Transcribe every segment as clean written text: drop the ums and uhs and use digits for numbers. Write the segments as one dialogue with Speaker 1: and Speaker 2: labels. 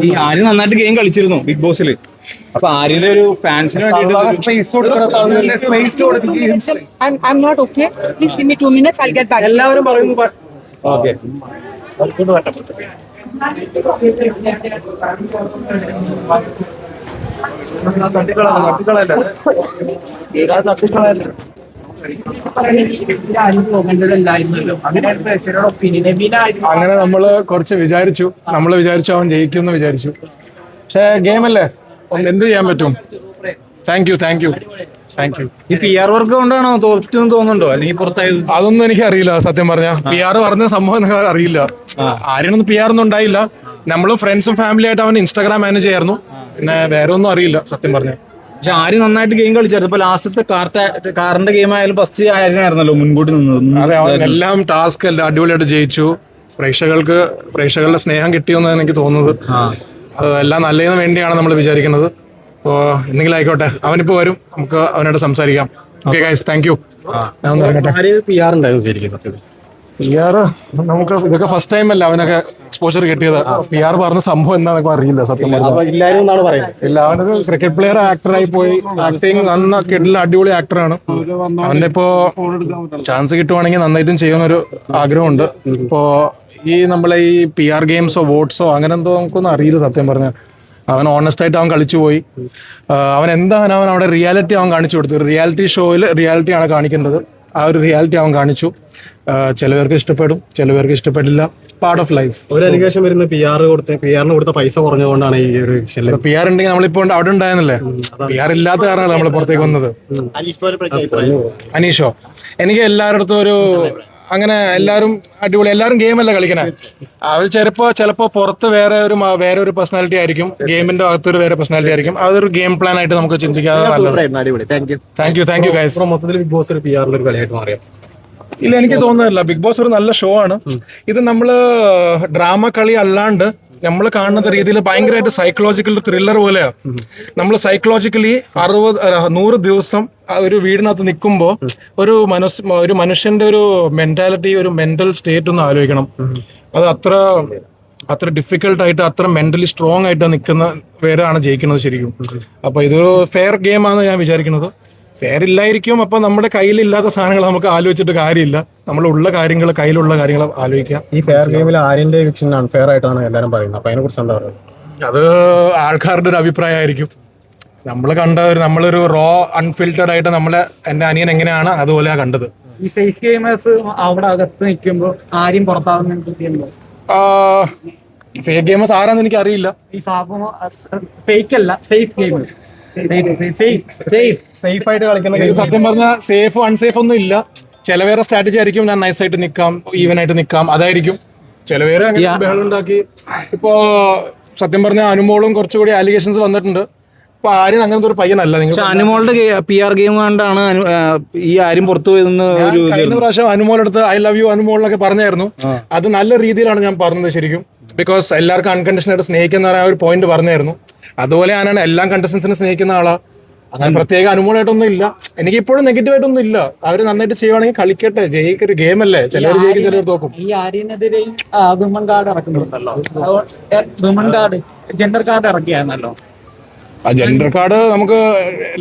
Speaker 1: ഈ ആര്യ നന്നായിട്ട് ഗെയിം കളിച്ചിരുന്നു ബിഗ് ബോസിൽ. അപ്പൊ ആര്യയുടെ ഒരു ഫാൻസിന്
Speaker 2: I'm not okay. Please give me 2 minutes. I'll get back.
Speaker 1: എല്ലാവരും പറയുന്നു. ഓക്കെ,
Speaker 3: അങ്ങനെ നമ്മള് കുറച്ച് വിചാരിച്ചു, അവൻ ജയിക്കും എന്ന് വിചാരിച്ചു. പക്ഷെ ഗെയിം അല്ലേ, എന്ത് ചെയ്യാൻ പറ്റും. Thank you.
Speaker 1: ഈ PR വർക്ക് കൊണ്ടാണോ തോറ്റെന്ന് തോന്നുന്നുണ്ടോ, അല്ലെങ്കിൽ പുറത്തായത്?
Speaker 3: അതൊന്നും എനിക്ക് അറിയില്ല സത്യം പറഞ്ഞ. PR പറഞ്ഞ സംഭവം എനിക്ക് അറിയില്ല. ആരെയൊന്നും PR ഒന്നും ഉണ്ടായില്ല. നമ്മളും ഫ്രണ്ട്സും ഫാമിലി ആയിട്ട് അവൻ ഇൻസ്റ്റാഗ്രാം മാനേജ് ചെയ്യായിരുന്നു. പിന്നെ വേറെ ഒന്നും അറിയില്ല സത്യം പറഞ്ഞ.
Speaker 1: പക്ഷെ ആര്യ നന്നായിട്ട് ഗെയിം കളിച്ചായിരുന്നു. ഇപ്പൊ ലാസ്റ്റത്തെ കാറിന്റെ ഗെയിം ആയാലും ഫസ്റ്റ് ആയിരുന്നായിരുന്നല്ലോ മുൻകൂട്ടി നിന്നത്.
Speaker 3: അതെ, അവൻ എല്ലാം ടാസ്ക് എല്ലാം അടിപൊളിയായിട്ട് ജയിച്ചു. പ്രേക്ഷകരുടെ സ്നേഹം കിട്ടിയെന്നാണ് എനിക്ക് തോന്നുന്നത്. എല്ലാം നല്ലതിന് വേണ്ടിയാണ് നമ്മൾ വിചാരിക്കുന്നത്. അപ്പോൾ എന്തെങ്കിലും ആയിക്കോട്ടെ, അവനിപ്പോ വരും, നമുക്ക് അവനോട് സംസാരിക്കാം. Okay guys, thank you. PR നമുക്ക് ഇതൊക്കെ ഫസ്റ്റ് ടൈം അല്ല അവനൊക്കെ എക്സ്പോഷർ കിട്ടിയത്. PR പറഞ്ഞ സംഭവം എന്താണെന്നൊക്കെ അറിയില്ല സത്യം പറഞ്ഞാൽ. ഇല്ല, അവനൊരു ക്രിക്കറ്റ് പ്ലെയർ, ആക്ടറായി പോയി. ആക്ടിങ് നന്ന അടിപൊളി ആക്ടറാണ്. അവന്റെ ഇപ്പോ ചാൻസ് കിട്ടുവാണെങ്കിൽ നന്നായിട്ടും ചെയ്യുന്നൊരു ആഗ്രഹമുണ്ട്. ഇപ്പോ ഈ നമ്മളെ ഈ PR ഗെയിംസോ വോട്ട്സോ അങ്ങനെ എന്തോ നമുക്കൊന്നും അറിയില്ല സത്യം പറഞ്ഞാൽ. അവൻ ഓണസ്റ്റ് ആയിട്ട് അവൻ കളിച്ചു പോയി. അവൻ എന്താണ് അവൻ അവിടെ റിയാലിറ്റി അവൻ കാണിച്ചു കൊടുത്തു. റിയാലിറ്റി ഷോയിൽ റിയാലിറ്റിയാണ് കാണിക്കേണ്ടത്. ആ ഒരു റിയാലിറ്റി അവൻ കാണിച്ചു. ചിലവർക്ക് ഇഷ്ടപ്പെടും, ചിലവർക്ക് ഇഷ്ടപ്പെടില്ല. Part of life.
Speaker 4: ഒരു അലിഗേഷൻ വരുന്ന PR-ന് കൊടുത്ത പൈസ കുറഞ്ഞുകൊണ്ടാണ് ഈ ഒരു വിഷയം.
Speaker 3: PR ഉണ്ടെങ്കിൽ നമ്മളിപ്പോ അവിടെ ഉണ്ടായിരുന്നില്ലേ. PR ഇല്ലാത്ത കാരണമല്ല നമ്മൾ പുറത്തേക്ക് വന്നത്. അനീഷോ, എനിക്ക് എല്ലാവരുടെ ഒരു അങ്ങനെ എല്ലാവരും അടിപൊളി, എല്ലാവരും ഗെയിമല്ല കളിക്കണേ. അവർ ചിലപ്പോ പുറത്ത് വേറെ ഒരു പേഴ്സണാലിറ്റി ആയിരിക്കും, ഗെയിമിന്റെ അകത്തൊരു വേറെ പേഴ്സണാലിറ്റി ആയിരിക്കും. അതൊരു ഗെയിം പ്ലാൻ ആയിട്ട് നമുക്ക് ചിന്തിക്കാതെ നല്ലത്. Thank you guys.
Speaker 4: മൊത്തത്തിൽ ബിഗ് ബോസ് ഒരു PR-ന്റെ ഒരു കളിയായിട്ട് മാറിയോ?
Speaker 3: ഇല്ല, എനിക്ക് തോന്നുന്നില്ല. ബിഗ് ബോസ് ഒരു നല്ല ഷോ ആണ്. ഇത് നമ്മള് ഡ്രാമ കളി അല്ലാണ്ട് നമ്മൾ കാണുന്ന രീതിയിൽ ഭയങ്കരമായിട്ട് സൈക്കോളജിക്കൽ ത്രില്ലർ പോലെയാണ്. നമ്മൾ സൈക്കോളജിക്കലി 100 ദിവസം ഒരു വീടിനകത്ത് നിൽക്കുമ്പോൾ ഒരു മനുഷ്യന്റെ ഒരു മെന്റാലിറ്റി, ഒരു മെന്റൽ സ്റ്റേറ്റ് ഒന്ന് ആലോചിക്കണം. അത് അത്ര ഡിഫിക്കൽട്ടായിട്ട്, അത്ര മെന്റലി സ്ട്രോങ് ആയിട്ട് നിൽക്കുന്ന പേരാണ് ജയിക്കുന്നത് ശരിക്കും. അപ്പൊ ഇതൊരു ഫെയർ ഗെയിമാണെന്ന് ഞാൻ വിചാരിക്കുന്നത്. ഫെയർ ഇല്ലായിരിക്കും. അപ്പൊ നമ്മുടെ കയ്യിലില്ലാത്ത സാധനങ്ങൾ നമുക്ക് ആലോചിച്ചിട്ട് കാര്യമില്ല. കയ്യിലുള്ള കാര്യങ്ങൾ ആലോചിക്കുക.
Speaker 4: ഈ ഫെയർ ഗെയിമിൽ ആര്യന്റെ എവിക്ഷൻ അൺഫെയർ ആയിട്ടാണ് എല്ലാവരും പറയുന്നത്. അപ്പൊ അതിനെ കുറിച്ച് എന്താ പറയുക?
Speaker 3: അത് ആൾക്കാരുടെ ഒരു അഭിപ്രായമായിരിക്കും. നമ്മളൊരു റോ അൺഫിൽറ്റർഡ് ആയിട്ട് എന്റെ അനിയൻ എങ്ങനെയാണ് അതുപോലെയാ കണ്ടത്.
Speaker 5: ഈ ഫേസ് ഗെയിമേഴ്സ് അവിടെ അകത്ത് നിൽക്കുമ്പോൾ ആരും പുറത്താകുന്ന
Speaker 3: ഫേക്ക് ഗെയിമേഴ്സ് ആരാന്ന് എനിക്ക് അറിയില്ല.
Speaker 5: ഈ ഫേക്ക് അല്ല, സേഫ് ഗെയിമർ,
Speaker 4: സേഫ് ആയിട്ട് കളിക്കുന്ന
Speaker 3: സത്യം പറഞ്ഞാൽ സേഫ് അൺസേഫ് ഒന്നും ഇല്ല. ചിലവേറെ സ്ട്രാറ്റജി ആയിരിക്കും, ഞാൻ നൈസായിട്ട് നിൽക്കാം, ഈവൻ ആയിട്ട് നിൽക്കാം, അതായിരിക്കും. ചിലവേറെ ബഹളം ഉണ്ടാക്കി. ഇപ്പോ സത്യം പറഞ്ഞ അനുമോളും കുറച്ചുകൂടി അലിഗേഷൻസ് വന്നിട്ടുണ്ട്. ഇപ്പൊ ആരും അങ്ങനത്തെ ഒരു പയ്യനല്ല. നിങ്ങൾ
Speaker 1: അനുമോളുടെ PR ഗെയിം കൊണ്ടാണ് ഈ ആരും പുറത്തു പോയതെന്ന് ഒരു
Speaker 3: കഴിഞ്ഞ പ്രാവശ്യം അനുമോളെടുത്ത് ഐ ലവ് യു അനുമോളിനൊക്കെ പറഞ്ഞായിരുന്നു. അത് നല്ല രീതിയിലാണ് ഞാൻ പറഞ്ഞത് ശരിക്കും. ബിക്കോസ് എല്ലാവർക്കും അൺകണ്ടീഷനായിട്ട് സ്നേഹിക്കുന്ന ഒരു പോയിന്റ് പറഞ്ഞായിരുന്നു. അതുപോലെ ഞാനാണ് എല്ലാ കണ്ടസ്റ്റൻസിനെ സ്നേഹിക്കുന്ന ആളാ. അങ്ങനെ പ്രത്യേക അനുമോളായിട്ടൊന്നും ഇല്ല. എനിക്ക് ഇപ്പോഴും നെഗറ്റീവായിട്ടൊന്നും ഇല്ല. അവര് നന്നായിട്ട് ചെയ്യുവാണെങ്കിൽ കളിക്കട്ടെ. ജയിക്കൊരു ഗെയിം അല്ലേ. ചിലർ ജയിക്കും, ചിലർ തോക്കും.
Speaker 5: ഈ ആര്യനെതിരെയും വിമൺ കാർഡ് ഇറക്കുന്നുണ്ടല്ലോ, വിമൺ കാർഡ്, ജെൻഡർ കാർഡ് ഇറക്കിയായിരുന്നല്ലോ.
Speaker 3: ആ ജെൻഡർ കാർഡ് നമുക്ക്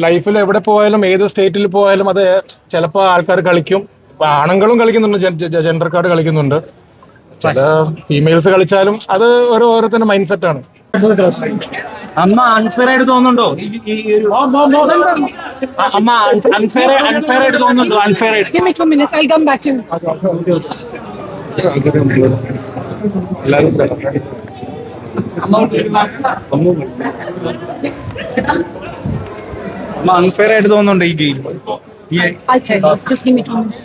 Speaker 3: ലൈഫിൽ എവിടെ പോയാലും ഏത് സ്റ്റേറ്റിൽ പോയാലും അത് ചിലപ്പോൾ ആൾക്കാർ കളിക്കും. ആണുങ്ങളും കളിക്കുന്നുണ്ട്, ജെൻഡർ കാർഡ് കളിക്കുന്നുണ്ട്. ചില ഫീമെയിൽസ് കളിച്ചാലും അത് ഓരോരുത്തരുടെ മൈൻഡ് സെറ്റ് ആണ്.
Speaker 1: അമ്മ അൺഫെയർ ആയിട്ട് തോന്നുന്നുണ്ടോ? അമ്മ അൺഫെയർ ആയിട്ട് തോന്നുന്നുണ്ടോ? അൺഫെയർ ആയിട്ട്.
Speaker 2: Give me 2 minutes. I'll come back to you.
Speaker 1: അമ്മ അൺഫെയർ ആയിട്ട് തോന്നുന്നുണ്ടോ ഈ game?
Speaker 2: I'll tell you. Just give me 2 minutes.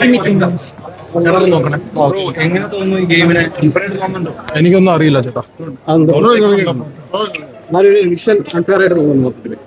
Speaker 2: Give me 2 minutes.
Speaker 3: നോക്കണേ.
Speaker 1: എങ്ങനെ തോന്നുന്നു ഈ ഗെയിമിനെ? അൺഫെയർ ആയിട്ട് തോന്നുന്നുണ്ടോ?
Speaker 3: എനിക്കൊന്നും അറിയില്ല ചേട്ടാ.
Speaker 4: ഒരു എവിക്ഷൻ അൺഫെയർ ആയിട്ട് തോന്നുന്നു മൊത്തത്തില്.